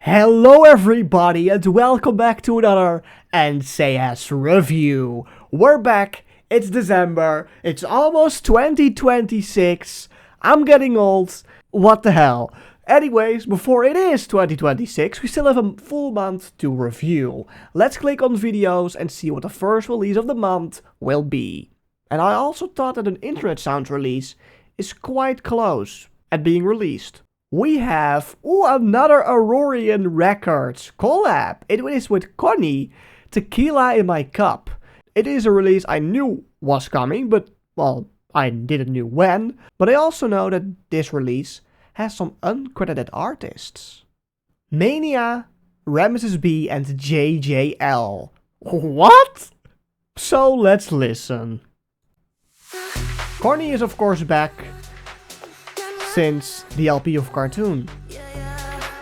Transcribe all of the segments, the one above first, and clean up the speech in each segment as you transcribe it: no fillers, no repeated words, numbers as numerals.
Hello everybody and welcome back to another NCS review. We're back, it's December, it's almost 2026, I'm getting old, what the hell. Anyways, before it is 2026, we still have a full month to review. Let's click on videos and see what the first release of the month will be. And I also thought that an InternetSounds release is quite close at being released. We have another Aurorian Records collab. It is with Conni, Tequila In My Cup. It is a release I knew was coming, but well, I didn't know when. But I also know that this release has some uncredited artists. MANIA, Rameses B and JJL. What? So let's listen. Conni is of course back since the LP of Cartoon.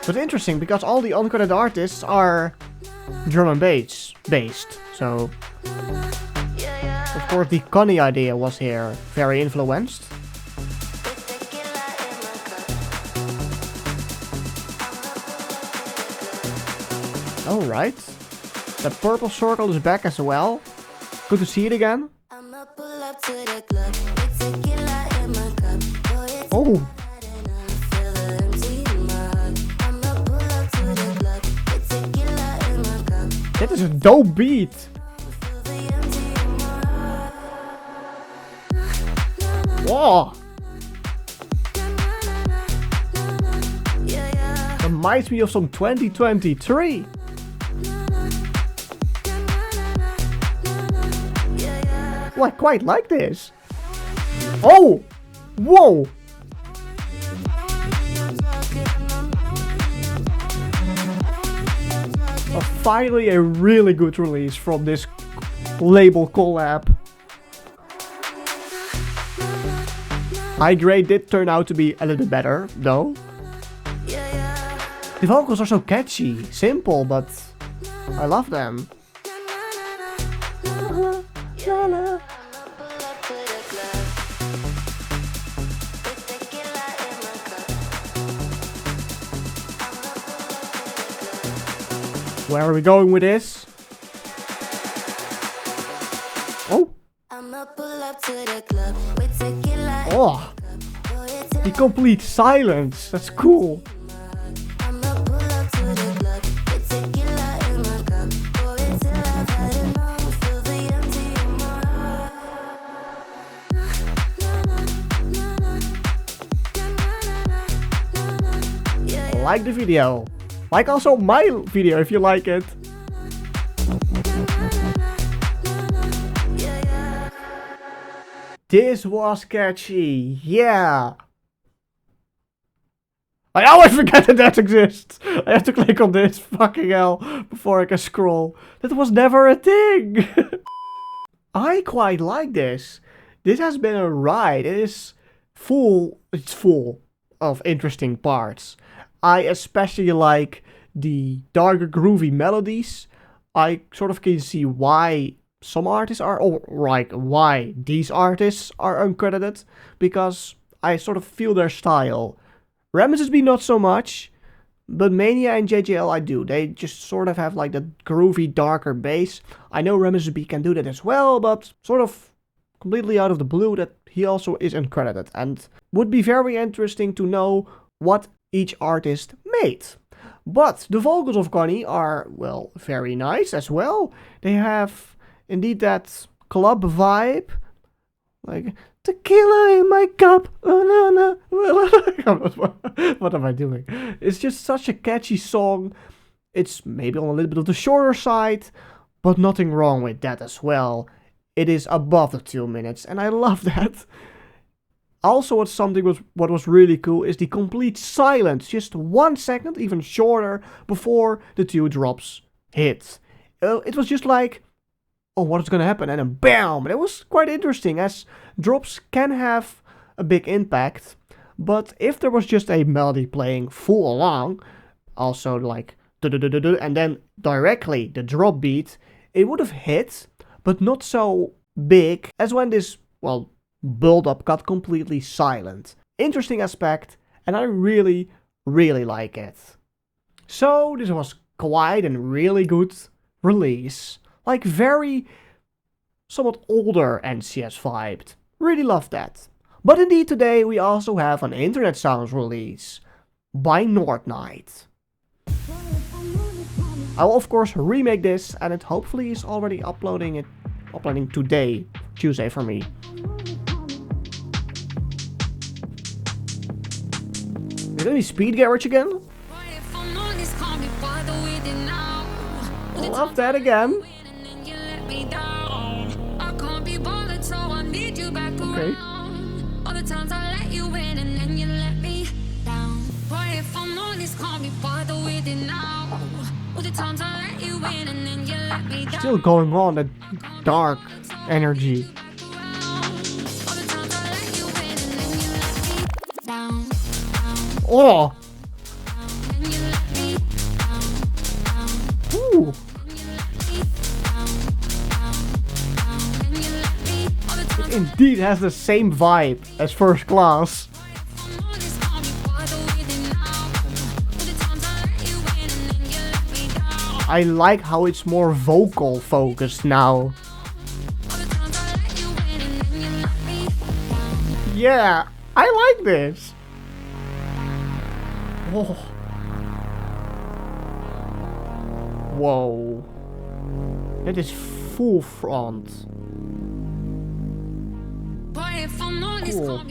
But interesting because all the uncredited artists are drum and bass based. So of course the Conni idea was here very influenced. Alright. The purple circle is back as well. Good to see it again. Oh! That is a dope beat! Whoa! Reminds me of some 2023. Well, I quite like this. Oh! Whoa! Finally a really good release from this label collab. High Grade did turn out to be a little bit better, though. The vocals are so catchy, simple, but I love them. Where are we going with this? Oh! Oh! The complete silence, that's cool. Like the video. Like also my video if you like it. This was catchy, yeah. I always forget that exists. I have to click on this, fucking hell, before I can scroll. That was never a thing. I quite like this. This has been a ride. It's full of interesting parts. I especially like the darker groovy melodies. I sort of can see why some artists are, or like why these artists are uncredited, because I sort of feel their style. Rameses B not so much, but MANIA and JJL I do. They just sort of have like that groovy darker bass. I know Rameses B can do that as well, but sort of completely out of the blue that he also is uncredited, and would be very interesting to know what each artist made. But the vocals of Conni are, well, very nice as well. They have indeed that club vibe. Like, Tequila in my cup. What am I doing? It's just such a catchy song. It's maybe on a little bit of the shorter side, but nothing wrong with that as well. It is above the 2 minutes, and I love that. Also, what was really cool is the complete silence, just 1 second, even shorter, before the 2 drops hit. It was just like, oh, what is gonna happen? And then bam! It was quite interesting, as drops can have a big impact, but if there was just a melody playing full along, also like and then directly the drop beat, it would have hit, but not so big as when this, well, build-up got completely silent. Interesting aspect, and I really, really like it. So this was quite a really good release. Like very somewhat older NCS vibed. Really love that. But indeed today we also have an InternetSounds release by NORTHNIGHT. I will of course remake this and it hopefully is already uploading today, Tuesday for me. Is it Speed Garage again? Love that again. Okay. Still going on, that dark energy. Oh! Ooh! It indeed has the same vibe as First Class. I like how it's more vocal focused now. Yeah, I like this. Oh. Whoa. That is full front. Cool.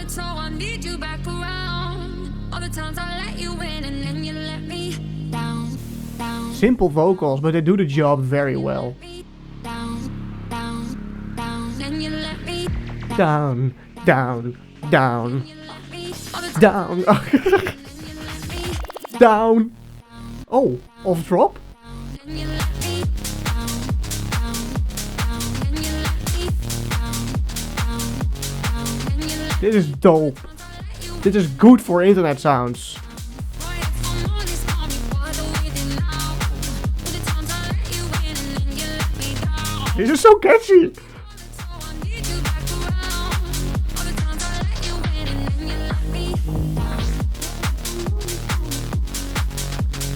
So I need you back around. All the times I let you in and then you let me down, down. Simple vocals, but they do the job very well. Down, down, down, and you let me down, down, down, down, down. Oh, off drop. This is dope. This is good for InternetSounds. This is so catchy.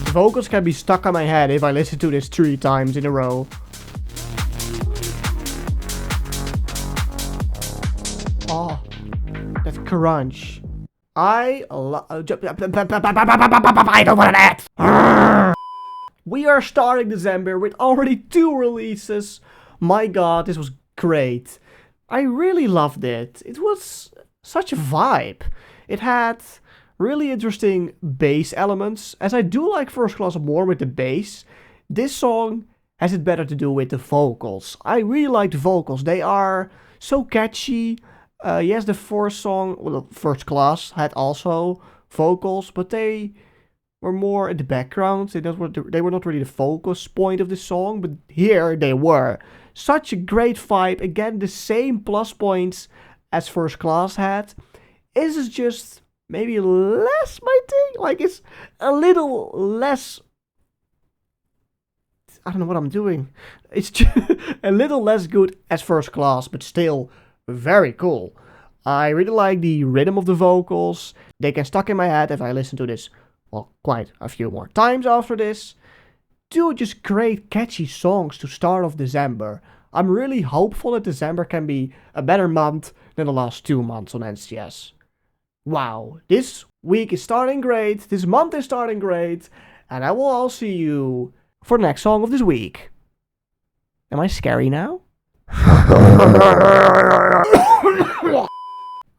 The vocals can be stuck on my head if I listen to this 3 times in a row. Oh. That crunch. I don't want that. We are starting December with already 2 releases. My god, this was great. I really loved it. It was such a vibe. It had really interesting bass elements. As I do like First Class more with the bass, this song has it better to do with the vocals. I really like the vocals. They are so catchy. Yes, the first song, well, First Class had also vocals, but they were more in the background. They were not really the focus point of the song, but here they were. Such a great vibe. Again, the same plus points as First Class had. This is just maybe less my thing. Like, it's a little less... I don't know what I'm doing. It's just a little less good as First Class, but still... very cool. I really like the rhythm of the vocals. They get stuck in my head if I listen to this, well, quite a few more times after this. 2 just great catchy songs to start off December. I'm really hopeful that December can be a better month than the last 2 months on NCS. Wow, this week is starting great, this month is starting great, and I will all see you for the next song of this week. Am I scary now?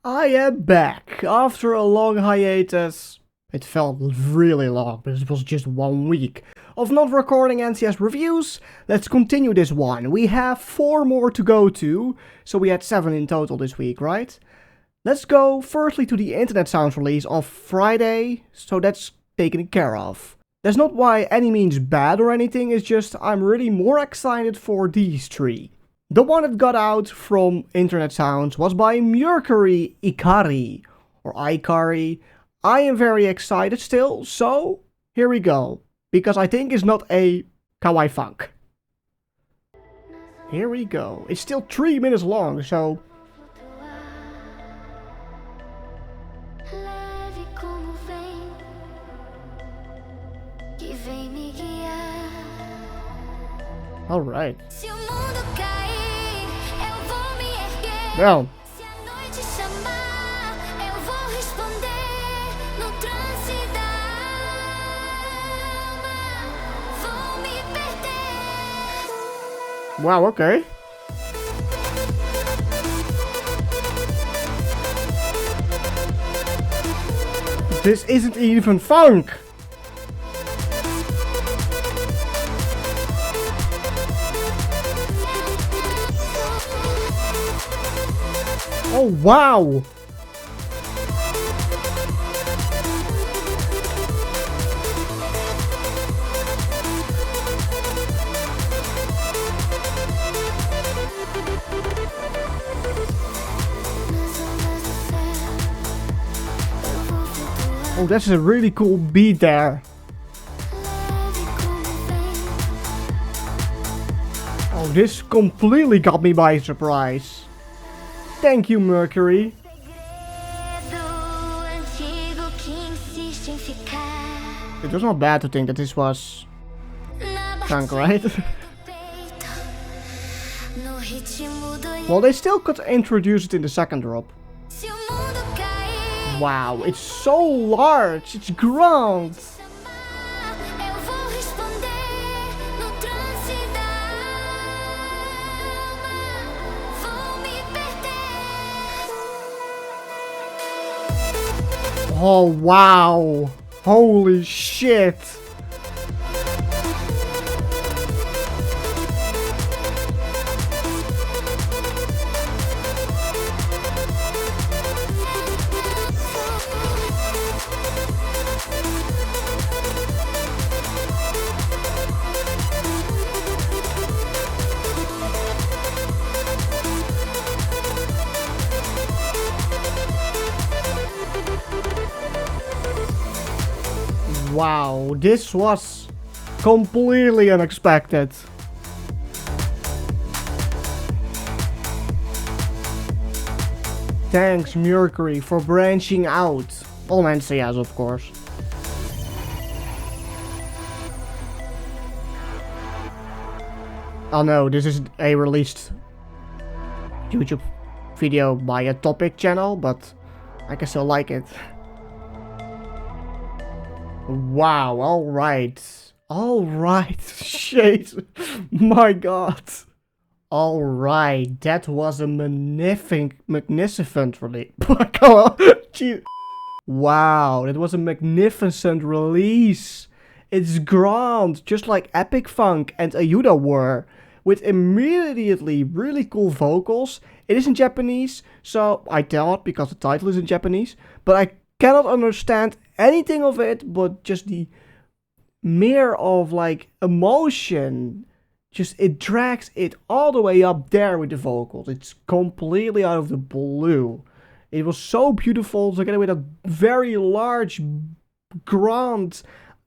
I am back after a long hiatus. It felt really long, but it was just 1 week of not recording NCS reviews. Let's continue this one. We have 4 more to go to, so we had 7 in total this week, right? Let's go firstly to the InternetSounds release of Friday, so that's taken care of. That's not by any means bad or anything, it's just I'm really more excited for these 3. The one that got out from InternetSounds was by IKARI, or IKARI. I am very excited still, so here we go. Because I think it's not a kawaii funk. Here we go. It's still 3 minutes long, so Alright. Well. Wow, okay. This isn't even funk. Oh, wow. Oh, that's a really cool beat there. Oh, this completely got me by surprise. Thank you, Mercury. It was not bad to think that this was funk, right? Well, they still could introduce it in the second drop. Wow, it's so large, it's grand. Oh wow, holy shit. Wow, this was completely unexpected. Thanks, Mercury, for branching out. All men say yes, of course. Oh no, this is a released YouTube video by a topic channel, but I can still like it. Wow, alright. Alright, shit. My god. Alright, that was a magnificent release. Wow, that was a magnificent release. It's grand, just like Epic Funk and Ayuda were, with immediately really cool vocals. It is in Japanese, so I tell it because the title is in Japanese, but I cannot understand anything of it, but just the mere of like emotion, just it drags it all the way up there with the vocals. It's completely out of the blue. It was so beautiful together with a very large, grand,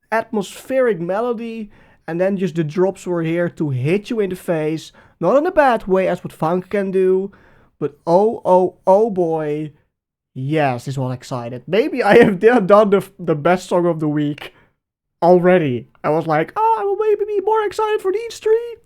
atmospheric melody, and then just the drops were here to hit you in the face, not in a bad way as what funk can do, but oh boy. Yes, this was excited. Maybe I have done the best song of the week already. I was like, oh, I will maybe be more excited for these three.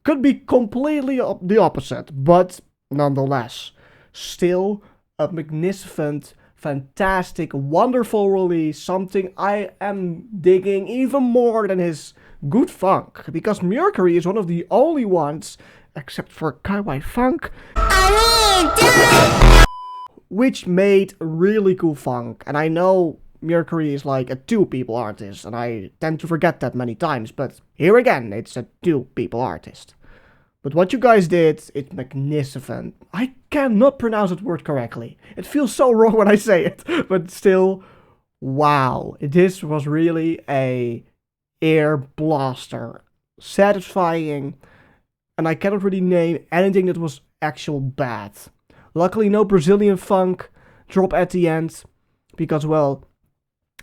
Could be completely the opposite, but nonetheless, still a magnificent, fantastic, wonderful release. Something I am digging even more than his good funk, because Mercury is one of the only ones, except for Kawaii Funk, which made really cool funk. And I know Mercury is like a two-people artist, and I tend to forget that many times, but here again, it's a two-people artist. But what you guys did, it's magnificent. I cannot pronounce that word correctly. It feels so wrong when I say it, but still, wow. This was really a air blaster. Satisfying, and I cannot really name anything that was actual bad. Luckily, no Brazilian funk drop at the end, because, well,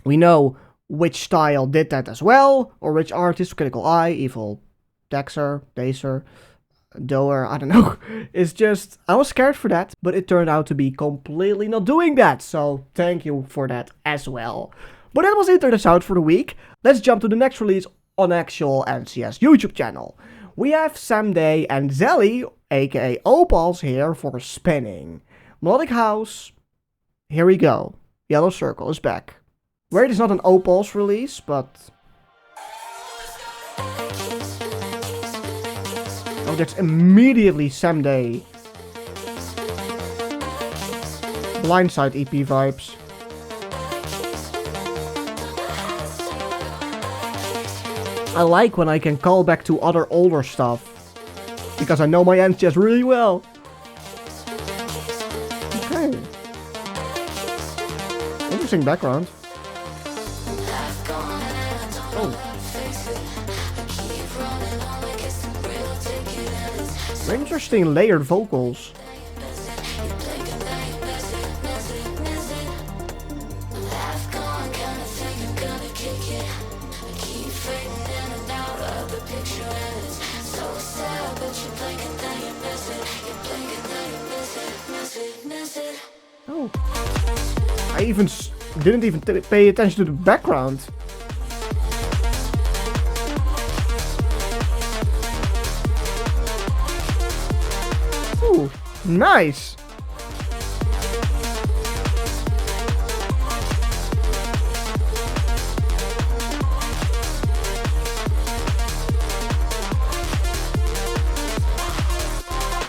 we know which style did that as well, or which artist, Critical Eye, Evil, Dexter, Dacer, Doer, I don't know. It's just, I was scared for that, but it turned out to be completely not doing that, so thank you for that as well. But that was InternetSounds for the week. Let's jump to the next release on actual NCS YouTube channel. We have Sam Day and Zeli, aka OPALS, here for spinning. Melodic House, here we go. Yellow Circle is back. Wait, it's not an OPALS release, but... Oh, that's immediately Sam Day. Blindside EP vibes. I like when I can call back to other older stuff, because I know my NCS really well. Okay. Interesting background. Oh. Interesting layered vocals. Oh. I didn't even pay attention to the background. Ooh, nice.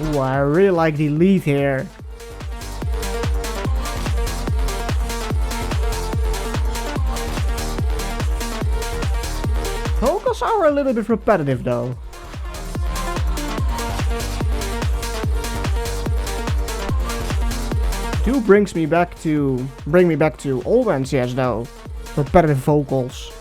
Ooh, I really like the lead here. Vocals are a little bit repetitive though. Do bring me back to old NCS though. Repetitive vocals.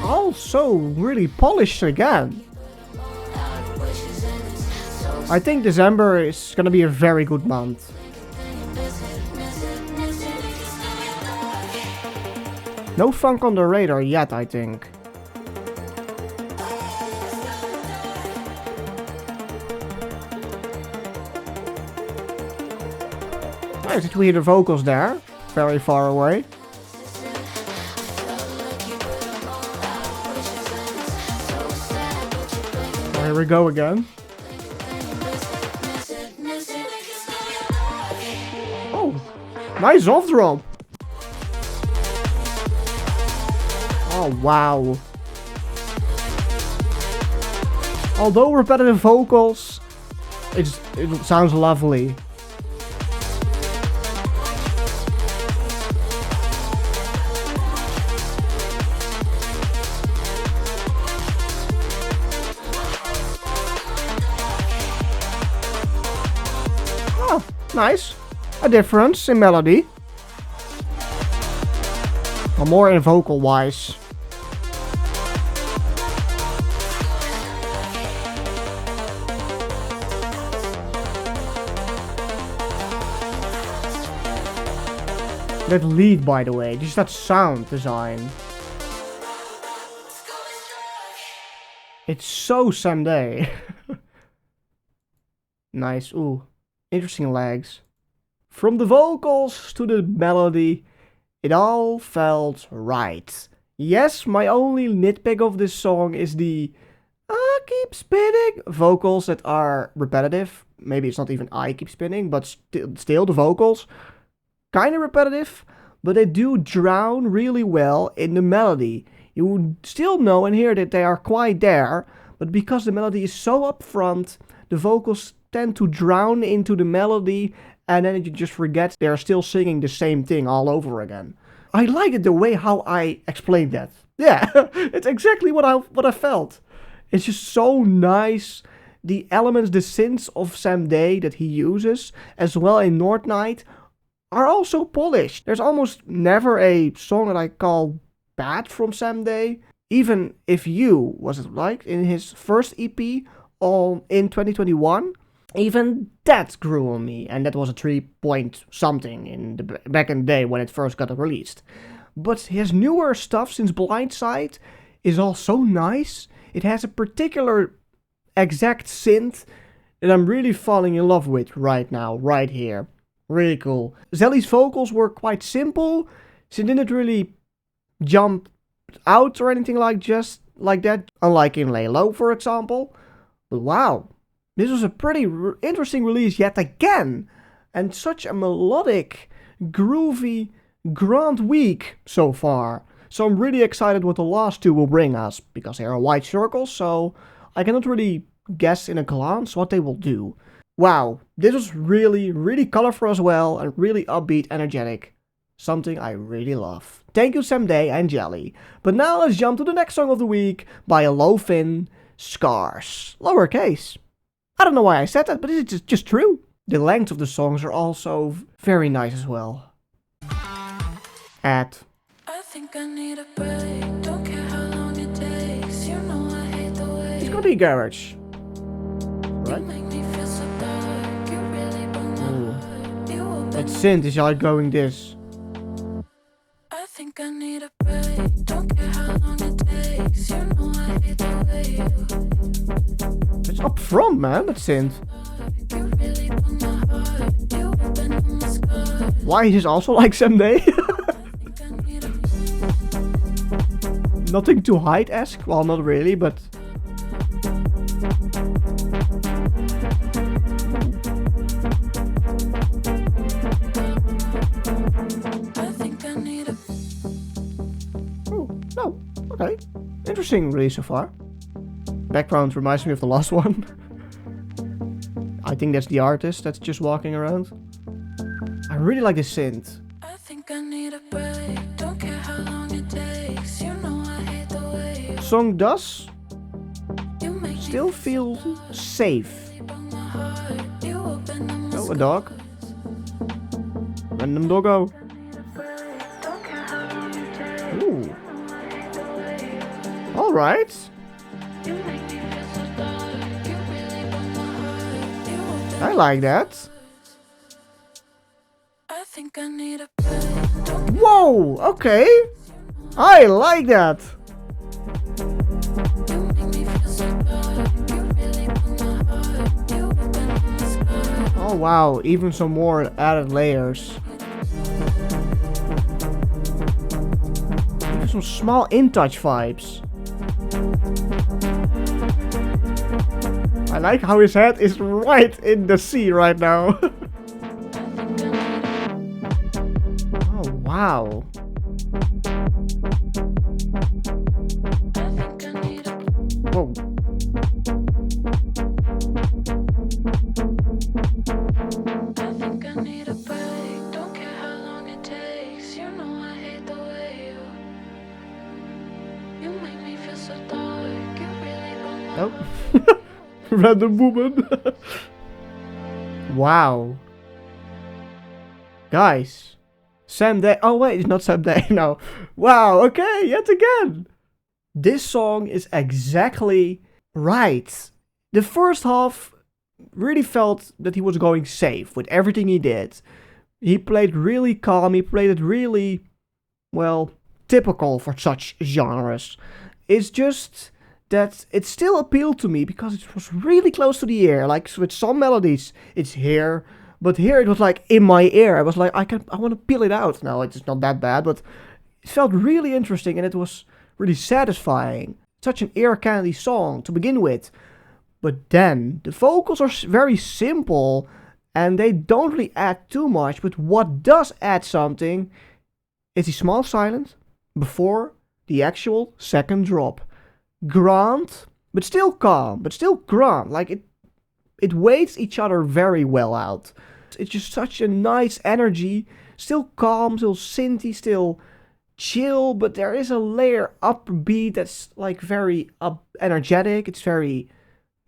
Also really polished again. I think December is gonna be a very good month. No funk on the radar yet, I think. Nice to hear the vocals there, very far away. Here we go again. Oh, nice off drop. Oh, wow. Although repetitive vocals, it sounds lovely. Nice. A difference in melody. Or more in vocal wise. That lead, by the way, just that sound design. It's so Sam Day. Nice. Ooh. Interesting legs. From the vocals to the melody, it all felt right. Yes, my only nitpick of this song is the I keep spinning vocals that are repetitive. Maybe it's not even I keep spinning, but still the vocals kind of repetitive, but they do drown really well in the melody. You would still know and hear that they are quite there, but because the melody is so upfront, the vocals tend to drown into the melody, and then you just forget they're still singing the same thing all over again. I like it the way how I explained that. Yeah, it's exactly what I felt. It's just so nice. The elements, the synths of Sam Day that he uses, as well in NORTHNIGHT, are also polished. There's almost never a song that I call bad from Sam Day. Even If You, was it like, in his first EP in 2021, Even that grew on me, and that was a 3 point something in the back in the day when it first got released. But his newer stuff since Blindside is all so nice. It has a particular exact synth that I'm really falling in love with right now, right here. Really cool. Zeli's vocals were quite simple. She didn't really jump out or anything like that, unlike in Lay Low, for example. But wow, this was a pretty interesting release yet again. And such a melodic, groovy, grand week so far. So I'm really excited what the last two will bring us, because they are white circles, so I cannot really guess in a glance what they will do. Wow, this was really, really colorful as well, and really upbeat, energetic. Something I really love. Thank you, Sam Day and Jelly. But now let's jump to the next song of the week by LOFIN, Scars. Lowercase. I don't know why I said that, but it's just true. The length of the songs are also very nice as well. I think I need a break. Don't care how long it takes. You know I hate the way. It's gonna be garage. Right? That synth is like going this. I think I need a break. Don't care how long it takes. You know I hate the way. It's up front, man, that synth. Why is this also like Sam Day? Nothing to hide-esque? Well, not really, but... Oh, no. Okay. Interesting release so far. Background reminds me of the last one. I think that's the artist that's just walking around. I really like this synth. I think I need a break. Don't care how long it takes. You know I hate the way. Song does still feel safe. Oh, a dog. Random doggo. Ooh. Alright. I like that. I think I need a Whoa, okay. I like that. Oh wow, even some more added layers. Even some small in-touch vibes. I like how his head is right in the sea right now. Oh wow. Whoa. Oh. Random woman. Wow. Guys. Sam Day. Oh wait, it's not Sam Day. No. Wow, okay, yet again. This song is exactly right. The first half really felt that he was going safe with everything he did. He played really calm. He played it really, well, typical for such genres. It's just that it still appealed to me because it was really close to the ear. Like with some melodies, it's here, but here it was like in my ear. I was like, I want to peel it out. No, it's not that bad, but it felt really interesting and it was really satisfying. Such an ear candy song to begin with. But then the vocals are very simple and they don't really add too much. But what does add something is the small silence before the actual second drop. Grand, but still calm, but still grand. Like it weights each other very well out. It's just such a nice energy. Still calm, still synthy, still chill, but there is a layer upbeat that's like very energetic. It's very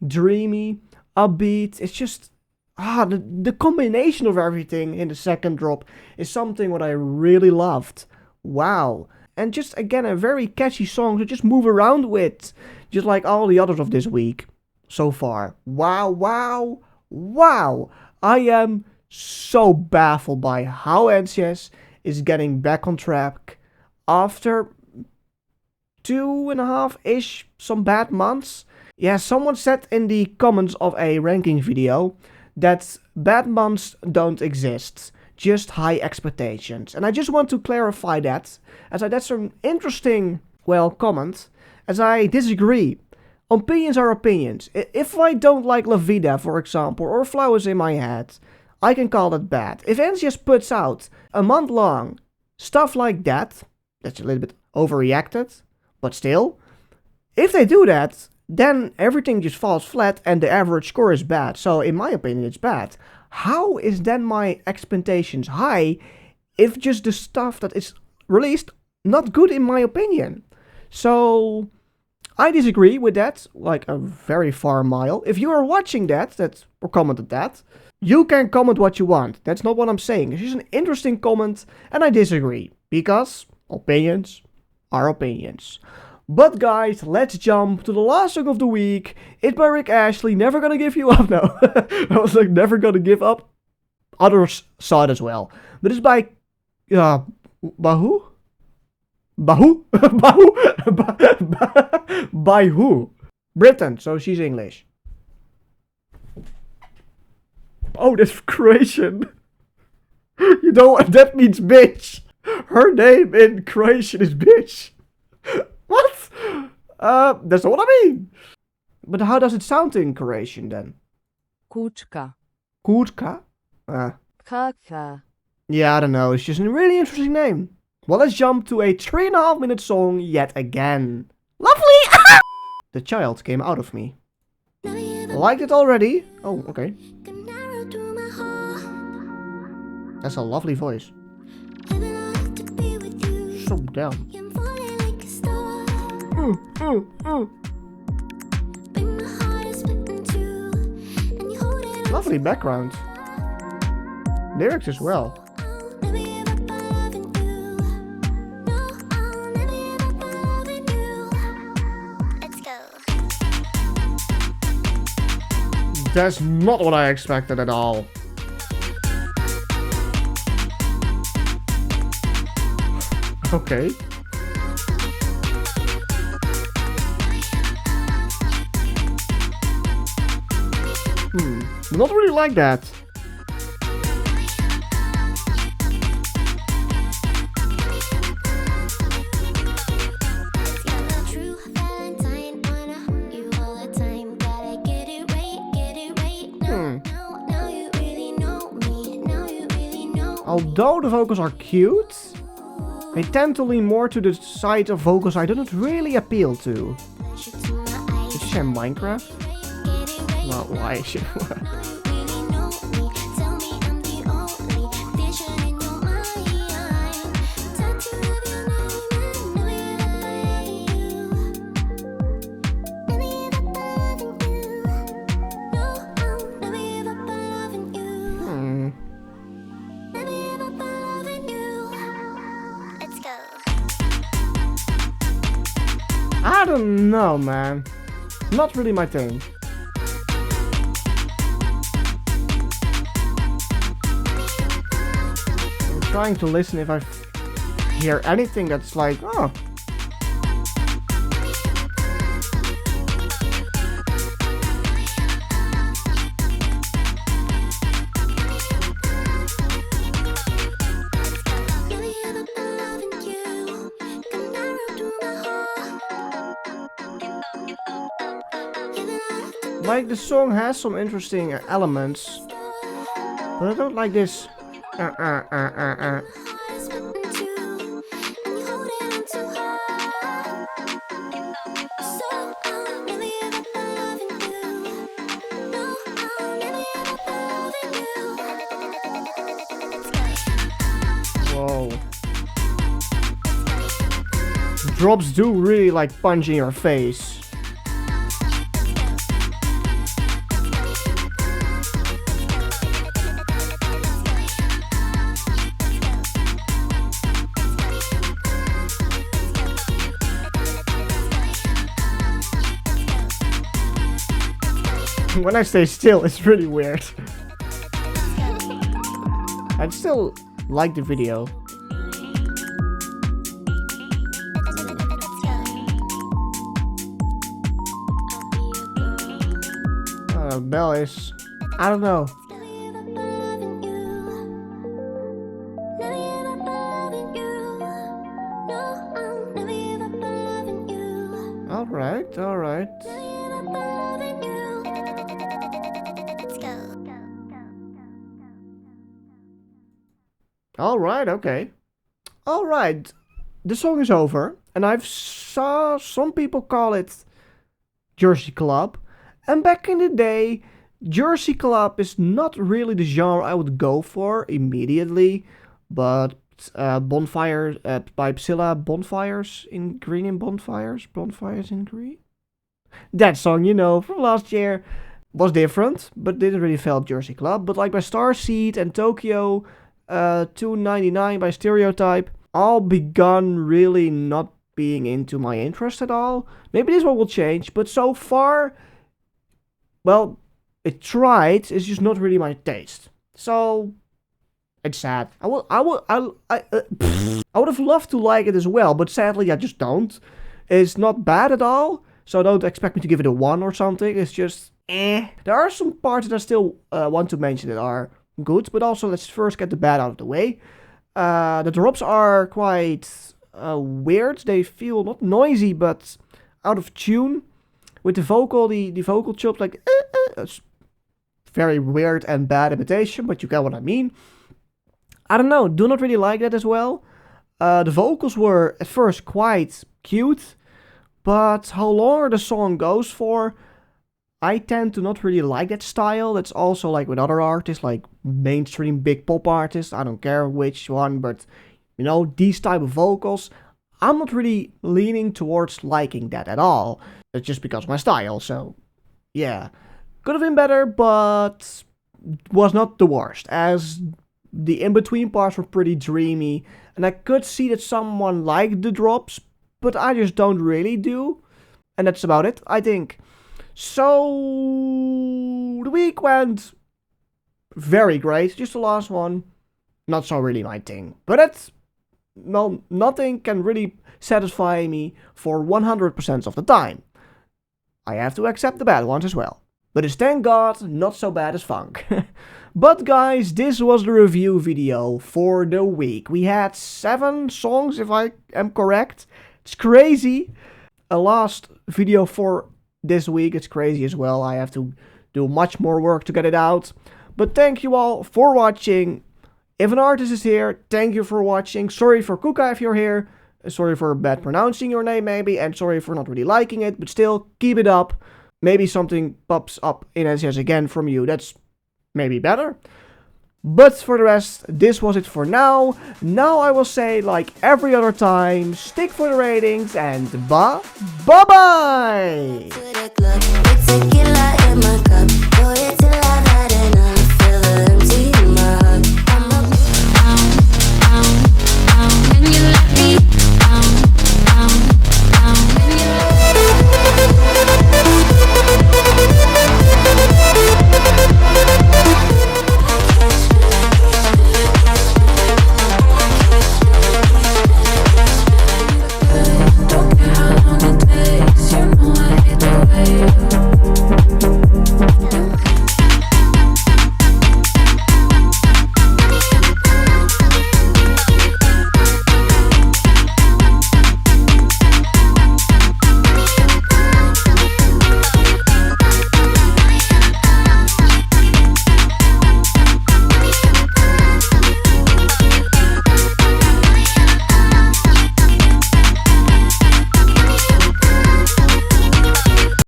dreamy, upbeat. It's just the combination of everything in the second drop is something what I really loved. Wow. And just again a very catchy song to just move around with, just like all the others of this week so far. Wow, wow, Wow, I am so baffled by how NCS is getting back on track after 2.5-ish some bad months. Yeah, someone said in the comments of a ranking video that bad months don't exist, just high expectations. And I just want to clarify that, as that's an interesting, well, comment, as I disagree. Opinions are opinions. If I don't like La Vida, for example, or Flowers in My Head, I can call it bad. If NCS puts out a month long stuff like that, that's a little bit overreacted, but still, if they do that, then everything just falls flat and the average score is bad. So in my opinion, it's bad. How is then my expectations high if just the stuff that is released not good in my opinion? So I disagree with that, like a very far mile. If you are watching that or commented that, you can comment what you want. That's not what I'm saying. It's just an interesting comment and I disagree. Because opinions are opinions. But guys, let's jump to the last song of the week. It's by Rick Ashley, Never Gonna Give You Up. No, I was like, Never Gonna Give Up. Others saw it as well. But it's by, Bahu? Bahu? Bahu? By who? Britain, so she's English. Oh, that's Croatian. You know what that means, bitch. Her name in Croatian is bitch. What? That's not what I mean. But how does it sound in Croatian then? Kučka. Kučka? Kaka. Yeah, I don't know. It's just a really interesting name. Well, let's jump to a 3.5 minute song yet again. Lovely! The child came out of me. Liked it already? Oh, okay. That's a lovely voice. So down. Lovely background. Lyrics as well. That's not what I expected at all. Okay. Not really like that. Although the vocals are cute, they tend to lean more to the side of vocals I don't really appeal to. Did you say Minecraft? Well, why should I don't know, man. Not really my thing. I'm trying to listen if I hear anything that's like, oh. Like, the song has some interesting elements, but I don't like this. Whoa. Drops do really like punch in your face. When I stay still, it's really weird. I'd still like the video. Bell is... I don't know. Alright, alright. Alright, okay. Alright. The song is over. And I've saw some people call it Jersey Club. And back in the day, Jersey Club is not really the genre I would go for immediately. But Bonfire by Psylla, Bonfires in Green and Bonfires? Bonfires in Green? That song, you know, from last year was different, but didn't really feel Jersey Club. But like by Starseed and Tokyo 299 by Stereotype, all begun really not being into my interest at all. Maybe this one will change, but so far, well, it tried, it's just not really my taste. So it's sad. I would have loved to like it as well, but sadly I just don't. It's not bad at all, so don't expect me to give it a 1 or something. It's just There are some parts that I still want to mention that are good, but also let's first get the bad out of the way. The drops are quite weird. They feel not noisy, but out of tune. With the vocal, the vocal chops like it's very weird and bad imitation, but you get what I mean. I don't know, do not really like that as well. The vocals were at first quite cute, but how longer the song goes for, I tend to not really like that style. That's also like with other artists, like mainstream big pop artists. I don't care which one, but you know, these type of vocals, I'm not really leaning towards liking that at all. It's just because of my style, so yeah. Could have been better, but was not the worst, as the in-between parts were pretty dreamy, and I could see that someone liked the drops, but I just don't really do. And that's about it, I think. So the week went very great, just the last one, not so really my thing. But it's, well, nothing can really satisfy me for 100% of the time. I have to accept the bad ones as well. But it's thank God not so bad as funk. But guys, this was the review video for the week. We had 7 songs, if I am correct. It's crazy. A last video for this week, it's crazy as well. I have to do much more work to get it out. But thank you all for watching. If an artist is here, thank you for watching. Sorry for Kuka if you're here. Sorry for bad pronouncing your name maybe. And sorry for not really liking it. But still, keep it up. Maybe something pops up in NCS again from you. That's maybe better. But for the rest, this was it for now. Now I will say, like every other time, stick for the ratings and bye-bye! To the club, with tequila in my cup.